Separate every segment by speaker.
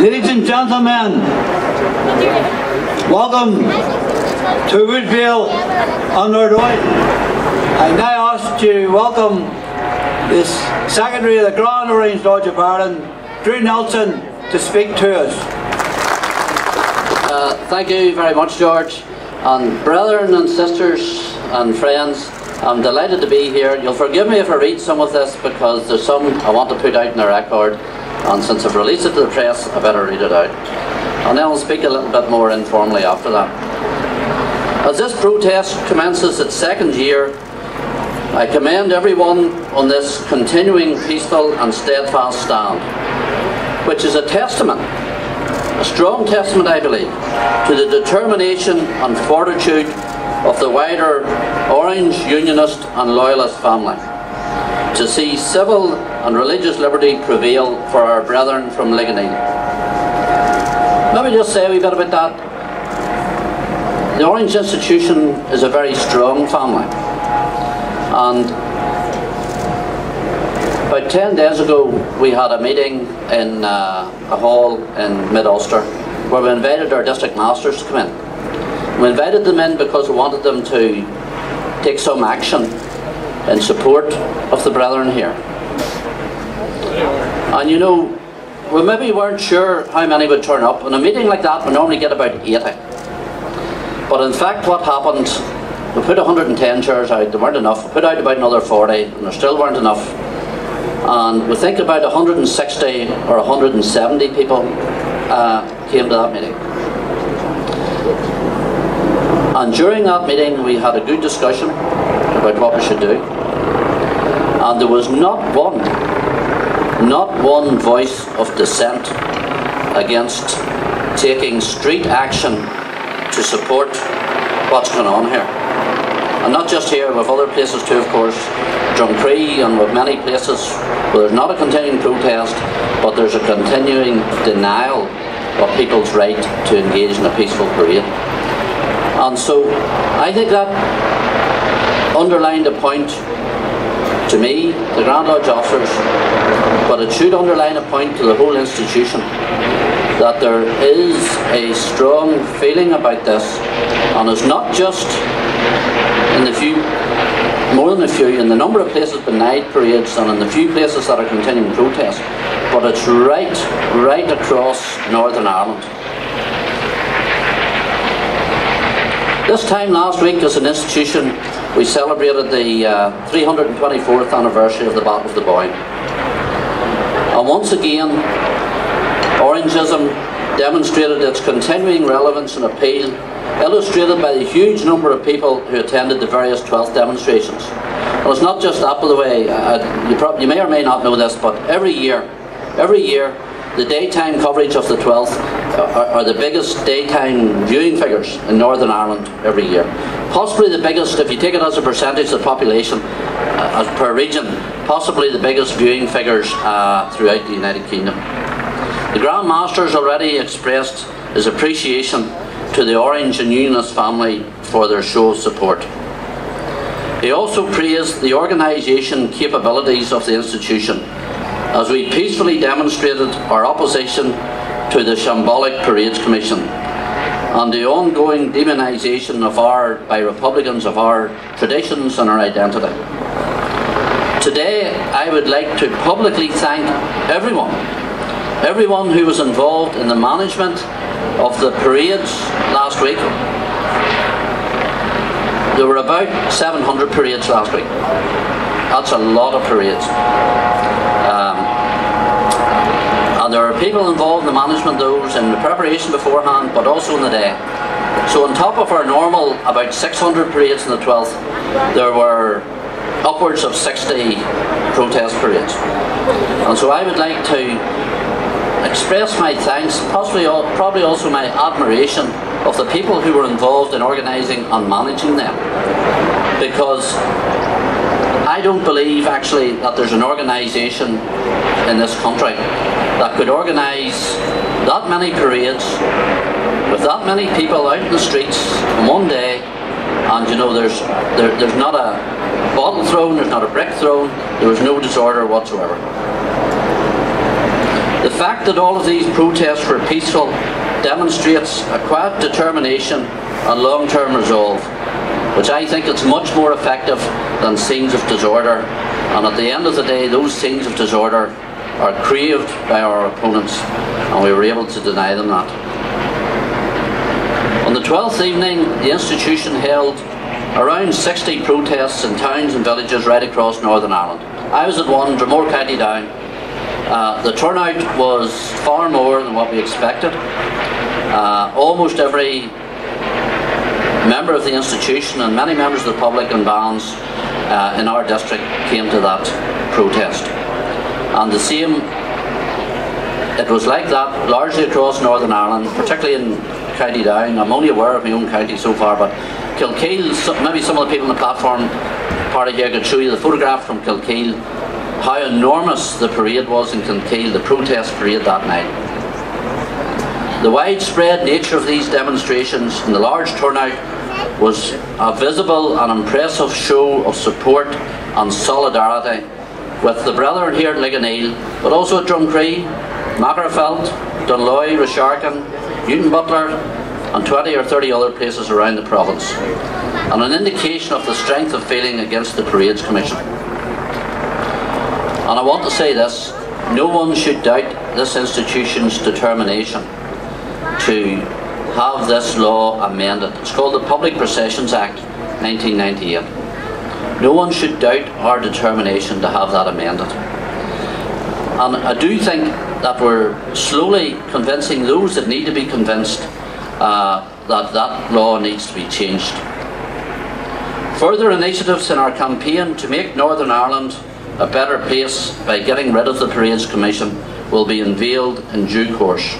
Speaker 1: Ladies and gentlemen, welcome to Woodvale on North Oil. I now ask to welcome the Secretary of the Grand Orange Lodge of Ireland, Drew Nelson, to speak to us.
Speaker 2: Thank you very much, George. And brethren and sisters and friends, I'm delighted to be here. You'll forgive me if I read some of this because there's some I want to put out in the record, and since I've released it to the press, I better read it out. And then I'll speak a little bit more informally after that. As this protest commences its second year, I commend everyone on this continuing peaceful and steadfast stand, which is a testament, a strong testament I believe, to the determination and fortitude of the wider Orange, Unionist and Loyalist family to see civil and religious liberty prevail for our brethren from Ligonier. Let me just say a wee bit about that. The Orange institution is a very strong family, and about 10 days ago we had a meeting in a hall in Mid-Ulster where we invited our district masters to come in. We invited them in because we wanted them to take some action in support of the brethren here. And you know, we maybe weren't sure how many would turn up. In a meeting like that we normally get about 80. But in fact what happened, we put 110 chairs out, there weren't enough. We put out about another 40 and there still weren't enough. And we think about 160 or 170 people came to that meeting. And during that meeting we had a good discussion about what we should do. And there was not one voice of dissent against taking street action to support what's going on here. And not just here, with other places too, of course, Drumcree and with many places where there's not a continuing protest, but there's a continuing denial of people's right to engage in a peaceful parade. And so I think that underlined a point to me, the Grand Lodge officers, but it should underline a point to the whole institution, that there is a strong feeling about this, and it's not just in the few, more than a few, in the number of places denied parades and in the few places that are continuing protests, but it's right across Northern Ireland. This time last week as an institution we celebrated the 324th anniversary of the Battle of the Boyne. And once again Orangism demonstrated its continuing relevance and appeal, illustrated by the huge number of people who attended the various 12th demonstrations. And it's not just that, by the way, you may or may not know this, but every year the daytime coverage of the 12th are the biggest daytime viewing figures in Northern Ireland every year. Possibly the biggest, if you take it as a percentage of the population, as per region, possibly the biggest viewing figures throughout the United Kingdom. The Grand Master's already expressed his appreciation to the Orange and Unionist family for their show of support. He also praised the organisation capabilities of the institution as we peacefully demonstrated our opposition to the shambolic Parades Commission and the ongoing demonisation by Republicans of our traditions and our identity. Today I would like to publicly thank everyone who was involved in the management of the parades last week. There were about 700 parades last week. That's a lot of parades. And there are people involved in the management of those, in the preparation beforehand, but also in the day. So on top of our normal about 600 parades in the 12th, there were upwards of 60 protest parades. And so I would like to express my thanks, probably also my admiration of the people who were involved in organising and managing them. Because I don't believe actually that there's an organisation in this country that could organise that many parades with that many people out in the streets in one day, and you know there's not a bottle thrown, there's not a brick thrown, there was no disorder whatsoever. The fact that all of these protests were peaceful demonstrates a quiet determination and long-term resolve, which I think is much more effective than scenes of disorder, and at the end of the day those scenes of disorder are craved by our opponents, and we were able to deny them that. On the 12th evening, the institution held around 60 protests in towns and villages right across Northern Ireland. I was at one, Dromore, County Down. The turnout was far more than what we expected. Almost every member of the institution and many members of the public and bands in our district came to that protest. And the same, it was like that largely across Northern Ireland, particularly in County Down. I'm only aware of my own county so far, but Kilkeel, maybe some of the people on the platform party here could show you the photograph from Kilkeel, how enormous the parade was in Kilkeel, the protest parade that night. The widespread nature of these demonstrations and the large turnout was a visible and impressive show of support and solidarity with the brethren here at Ligoneel, but also at Drumcree, Magherafelt, Dunloy, Rasharkin, Newton Butler and 20 or 30 other places around the province, and an indication of the strength of feeling against the Parades Commission. And I want to say this, no one should doubt this institution's determination to have this law amended. It's called the Public Processions Act 1998. No one should doubt our determination to have that amended. And I do think that we're slowly convincing those that need to be convinced that law needs to be changed. Further initiatives in our campaign to make Northern Ireland a better place by getting rid of the Parades Commission will be unveiled in due course.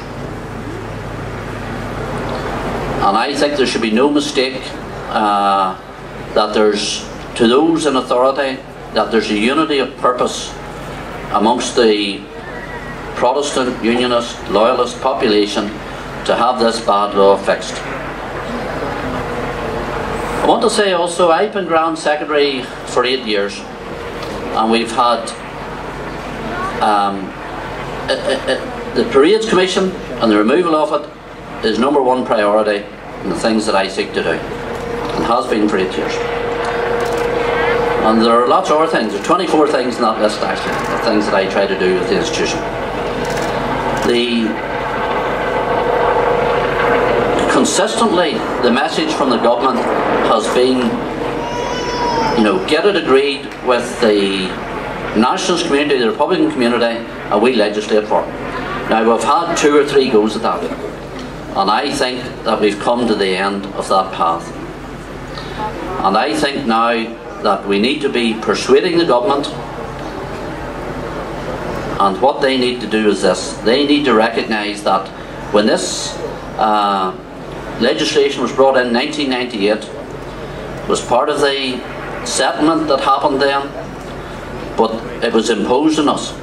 Speaker 2: And I think there should be no mistake that there's, to those in authority, that there's a unity of purpose amongst the Protestant, Unionist, Loyalist population to have this bad law fixed. I want to say also, I've been Grand Secretary for 8 years, and we've had the Parades Commission and the removal of it is #1 priority in the things that I seek to do, and has been for 8 years. And there are lots of other things. There are 24 things in that list actually, the things that I try to do with the institution. Consistently, the message from the government has been, get it agreed with the nationalist community, the Republican community, and we legislate for it. Now, we've had 2 or 3 goes at that, and I think that we've come to the end of that path. And I think now that we need to be persuading the government, and what they need to do is this: they need to recognise that when this legislation was brought in 1998, was part of the settlement that happened then, but it was imposed on us.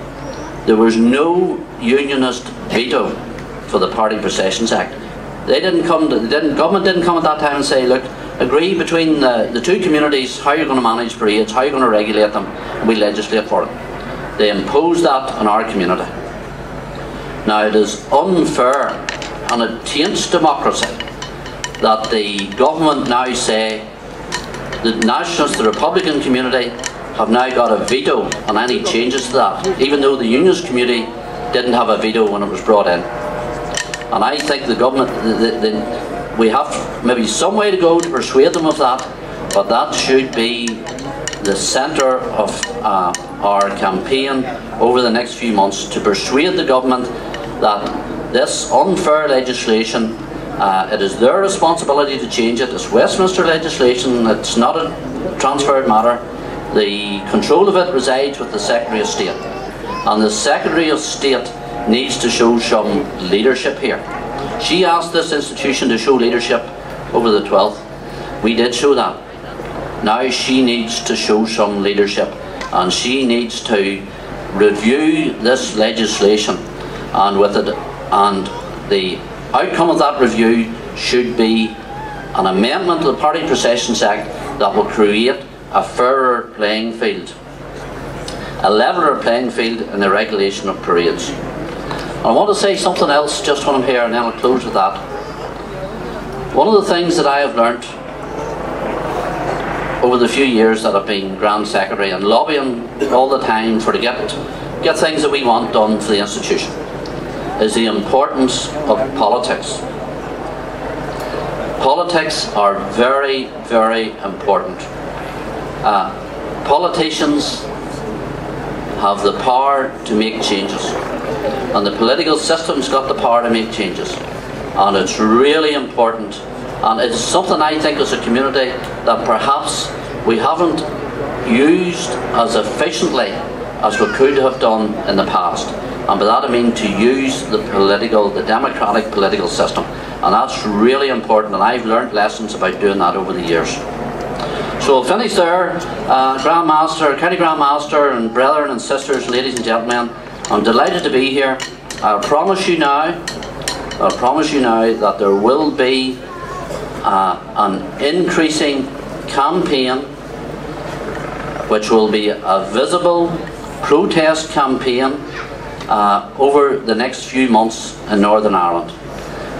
Speaker 2: There was no Unionist veto for the Party Processions Act. Government didn't come at that time and say, look, agree between the 2 communities how you're going to manage parades, how you're going to regulate them, and we legislate for it. They imposed that on our community. Now, it is unfair and it taints democracy that the government now say the nationalists, the Republican community, have now got a veto on any changes to that, even though the Unionist community didn't have a veto when it was brought in. And I think the government, we have maybe some way to go to persuade them of that, but that should be the centre of our campaign over the next few months, to persuade the government that this unfair legislation, it is their responsibility to change it. It's Westminster legislation, it's not a transferred matter. The control of it resides with the Secretary of State, and the Secretary of State needs to show some leadership here. She asked this institution to show leadership over the 12th. We did show that. Now she needs to show some leadership, and she needs to review this legislation, and with it, and the outcome of that review should be an amendment to the Party Processions Act that will create a fairer playing field, a leveller playing field in the regulation of parades. I want to say something else just when I'm here, and then I'll close with that. One of the things that I have learnt over the few years that I've been Grand Secretary and lobbying all the time for to get things that we want done for the institution is the importance of politics. Politics are very, very important. Politicians have the power to make changes, and the political system's got the power to make changes, and it's really important, and it's something I think as a community that perhaps we haven't used as efficiently as we could have done in the past. And by that I mean to use the democratic political system, and that's really important, and I've learnt lessons about doing that over the years. So I'll finish there. Grandmaster, County Grandmaster, and brethren and sisters, ladies and gentlemen, I'm delighted to be here. I promise you now that there will be an increasing campaign, which will be a visible protest campaign over the next few months in Northern Ireland.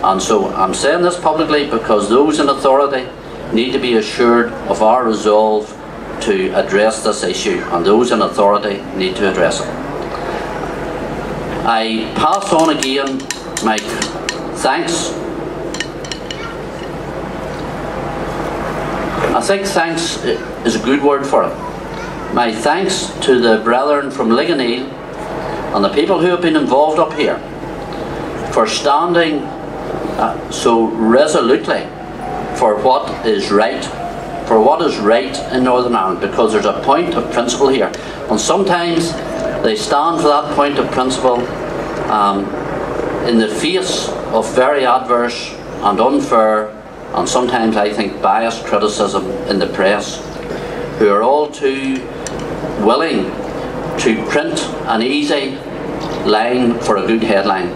Speaker 2: And so I'm saying this publicly because those in authority need to be assured of our resolve to address this issue, and those in authority need to address it. I pass on again my thanks. I think thanks is a good word for it. My thanks to the brethren from Ligoneel and the people who have been involved up here for standing so resolutely for what is right in Northern Ireland, because there's a point of principle here, and sometimes they stand for that point of principle in the face of very adverse and unfair and sometimes I think biased criticism in the press, who are all too willing to print an easy line for a good headline,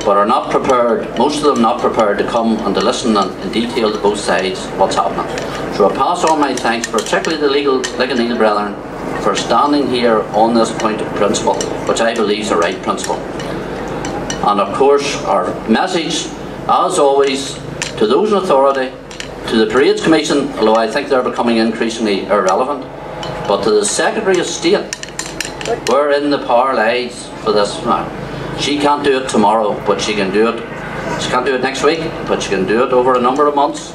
Speaker 2: but are not prepared, most of them not prepared to come and to listen in detail to both sides what's happening. So I pass on my thanks, particularly the Ligoneel brethren, for standing here on this point of principle, which I believe is the right principle. And of course our message, as always, to those in authority, to the Parades Commission, although I think they're becoming increasingly irrelevant, but to the Secretary of State, wherein the power lies for this now. She can't do it tomorrow, but she can do it. She can't do it next week, but she can do it over a number of months.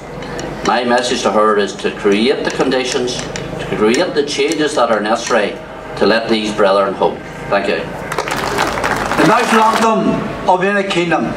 Speaker 2: My message to her is to create the conditions, to create the changes that are necessary to let these brethren hope. Thank you.
Speaker 1: The national anthem of any kingdom.